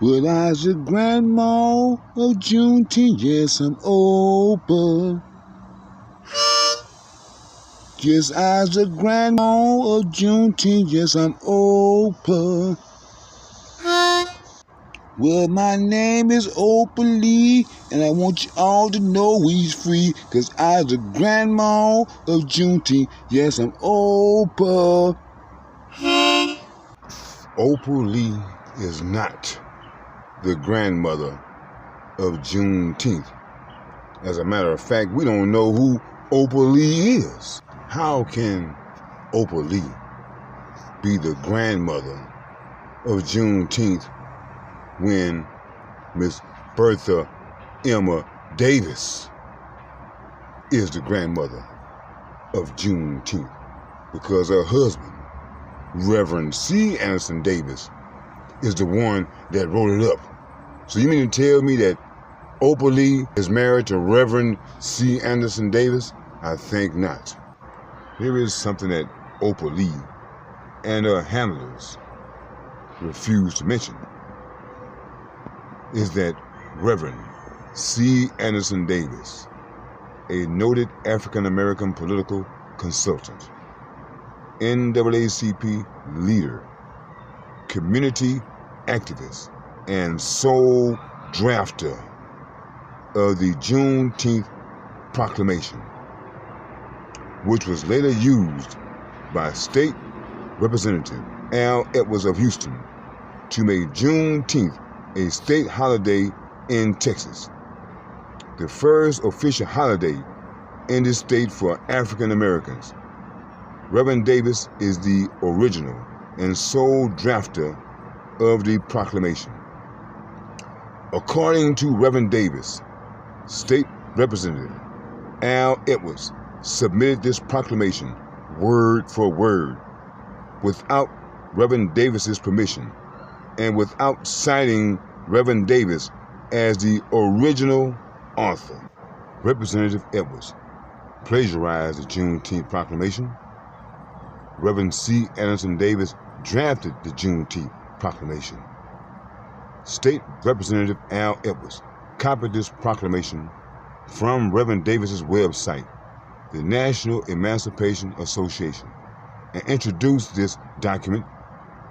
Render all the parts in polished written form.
Well, I's the grandma of Juneteenth, yes, I'm Opal. Yes, I's the grandma of Juneteenth, yes, I'm Opal. Well, my name is Opal Lee, and I want you all to know we's free, 'cause I's the grandma of Juneteenth, yes, I'm Opal. Opal Lee is not the grandmother of Juneteenth. As a matter of fact, we don't know who Opal Lee is. How can Opal Lee be the grandmother of Juneteenth when Miss Bertha Emma Davis is the grandmother of Juneteenth? Because her husband, Reverend C. Anderson Davis, is the one that wrote it up. So you mean to tell me that Opal Lee is married to Reverend C. Anderson Davis? I think not. Here is something that Opal Lee and her handlers refuse to mention, is that Reverend C. Anderson Davis, a noted African-American political consultant, NAACP leader, community activist, and sole drafter of the Juneteenth Proclamation, which was later used by State Representative Al Edwards of Houston to make Juneteenth a state holiday in Texas, the first official holiday in the state for African Americans. Reverend Davis is the original and sole drafter of the proclamation. According to Reverend Davis, State Representative Al Edwards submitted this proclamation word for word without Reverend Davis's permission and without citing Reverend Davis as the original author. Representative Edwards plagiarized the Juneteenth Proclamation. Reverend C. Anderson Davis drafted the Juneteenth Proclamation. State Representative Al Edwards copied this proclamation from Reverend Davis's website, the National Emancipation Association, and introduced this document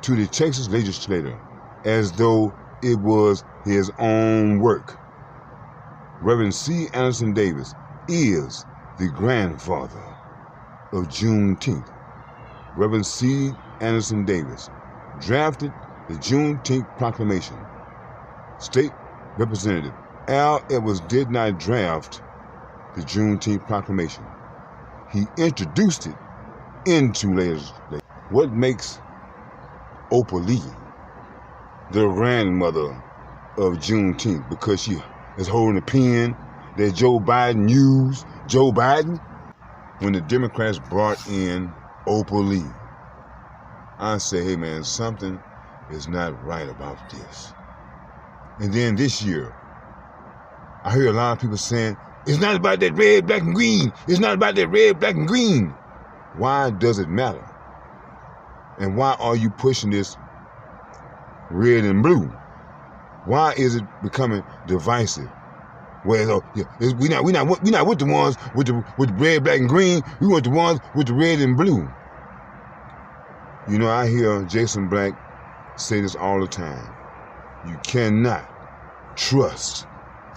to the Texas legislature as though it was his own work. Reverend C. Anderson Davis is the grandfather of Juneteenth. Reverend C. Anderson Davis drafted the Juneteenth Proclamation. State Representative Al Edwards did not draft the Juneteenth Proclamation. He introduced it into legislation. What makes Opal Lee the grandmother of Juneteenth? Because she is holding a pen that Joe Biden used. Joe Biden? When the Democrats brought in Opal Lee, I say, hey man, something is not right about this. And then this year, I hear a lot of people saying, it's not about that red, black, and green. It's not about that red, black, and green. Why does it matter? And why are you pushing this red and blue? Why is it becoming divisive? Well, we're not with the ones with the red, black, and green. We want the ones with the red and blue. You know, I hear Jason Black say this all the time. You cannot trust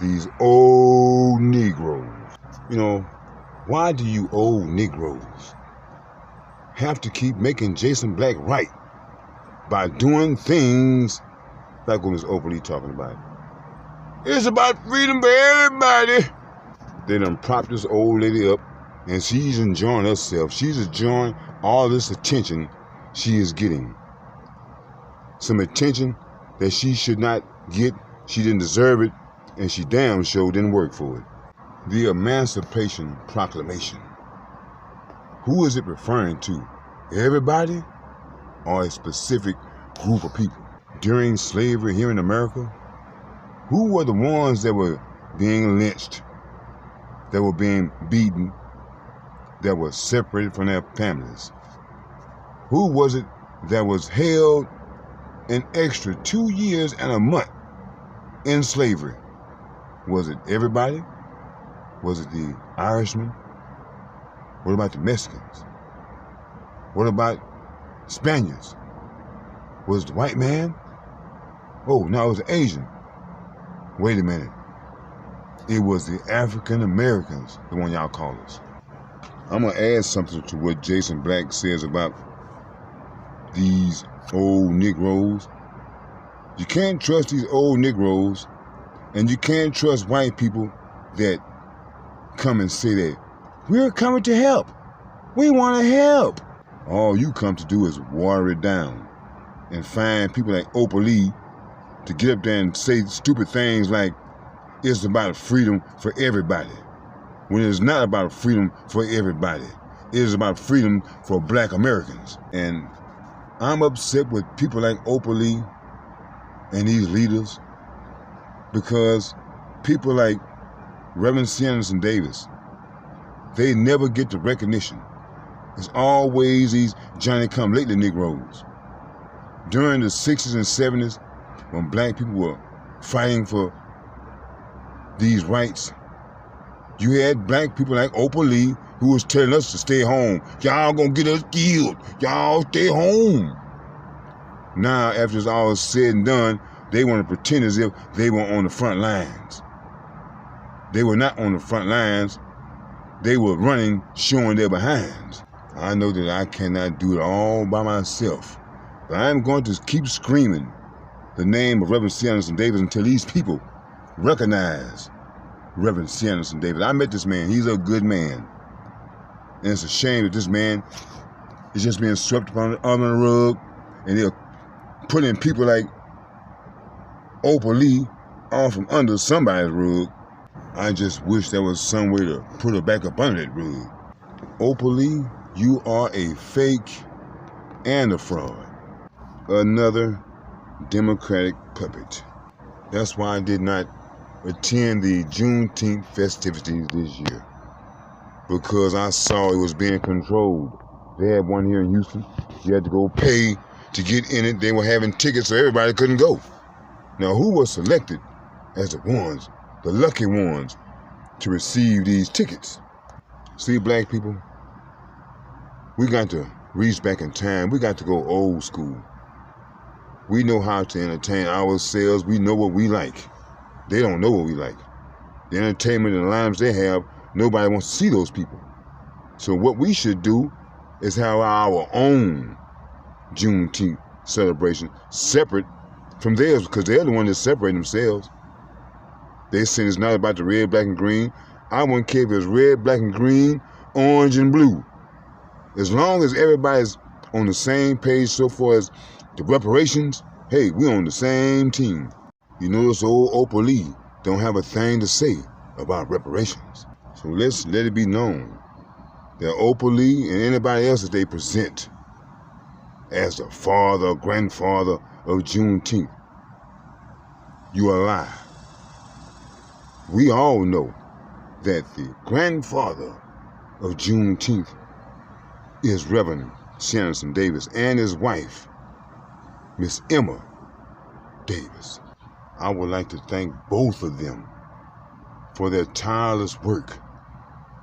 these old Negroes. You know, why do you old Negroes have to keep making Jason Black right by doing things like what Ms. Opal Lee talking about? It's about freedom for everybody. They done propped this old lady up, and she's enjoying herself. She's enjoying all this attention she is getting. Some attention that she should not get. She didn't deserve it, and she damn sure didn't work for it. The Emancipation Proclamation. Who is it referring to? Everybody or a specific group of people? During slavery here in America, who were the ones that were being lynched, that were being beaten, that were separated from their families? Who was it that was held an extra 2 years and a month in slavery? Was it everybody? Was it the Irishmen? What about the Mexicans? What about Spaniards? Was it the white man? Oh, no, it was the Asian. Wait a minute. It was the African Americans, the one y'all call us. I'm going to add something to what Jason Black says about these old Negroes. You can't trust these old Negroes, and you can't trust white people that come and say that we're coming to help. We want to help. All you come to do is water it down and find people like Opal Lee to get up there and say stupid things like it's about freedom for everybody, when it's not about freedom for everybody. It is about freedom for Black Americans. And I'm upset with people like Opal Lee and these leaders, because people like Reverend Anderson Davis, they never get the recognition. It's always these Johnny-come-lately Negroes. During the 60s and 70s, when Black people were fighting for these rights, you had Black people like Opal Lee who was telling us to stay home. Y'all gonna get us killed. Y'all stay home. Now, after it's all said and done, they want to pretend as if they were on the front lines. They were not on the front lines. They were running, showing their behinds. I know that I cannot do it all by myself, but I'm going to keep screaming the name of Reverend Anderson Davis until these people recognize Reverend Anderson Davis. I met this man. He's a good man. And it's a shame that this man is just being swept under the rug, and they're putting people like Opal Lee off from under somebody's rug. I just wish there was some way to put her back up under that rug. Opal Lee, you are a fake and a fraud. Another Democratic puppet. That's why I did not attend the Juneteenth festivities this year, because I saw it was being controlled. They had one here in Houston. You had to go pay to get in it. They were having tickets so everybody couldn't go. Now, who was selected as the ones, the lucky ones, to receive these tickets? See, Black people, we got to reach back in time. We got to go old school. We know how to entertain ourselves. We know what we like. They don't know what we like. The entertainment and the lineups they have, nobody wants to see those people. So what we should do is have our own Juneteenth celebration separate from theirs, because they're the ones that separate themselves. They say it's not about the red, black, and green. I wouldn't care if it's red, black, and green, orange, and blue. As long as everybody's on the same page so far as the reparations, hey, we're on the same team. You notice old Opal Lee don't have a thing to say about reparations. So let's let it be known that Opal Lee and anybody else that they present as the father or grandfather of Juneteenth, you are lying. We all know that the grandfather of Juneteenth is Reverend Anderson Davis and his wife, Miss Emma Davis. I would like to thank both of them for their tireless work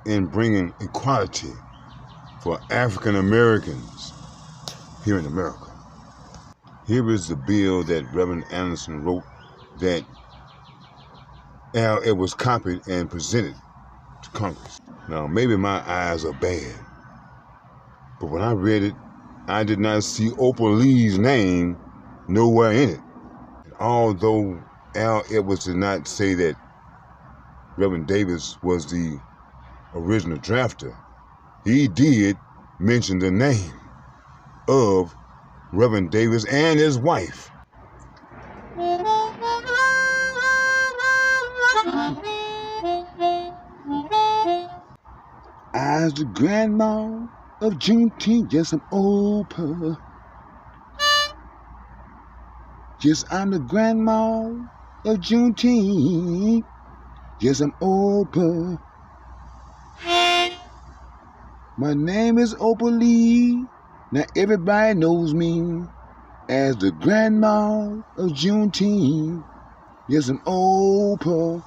in bringing equality for African Americans here in America. Here is the bill that Reverend Anderson wrote that it was copied and presented to Congress. Now, maybe my eyes are bad, but when I read it, I did not see Opal Lee's name nowhere in it. Although Al Edwards did not say that Reverend Davis was the original drafter, he did mention the name of Reverend Davis and his wife. As the grandma of Juneteenth, yes, I'm Opal. Yes, I'm the grandma of Juneteenth. Yes, I'm Opal. My name is Opal Lee. Now everybody knows me as the grandma of Juneteenth. Yes, an opal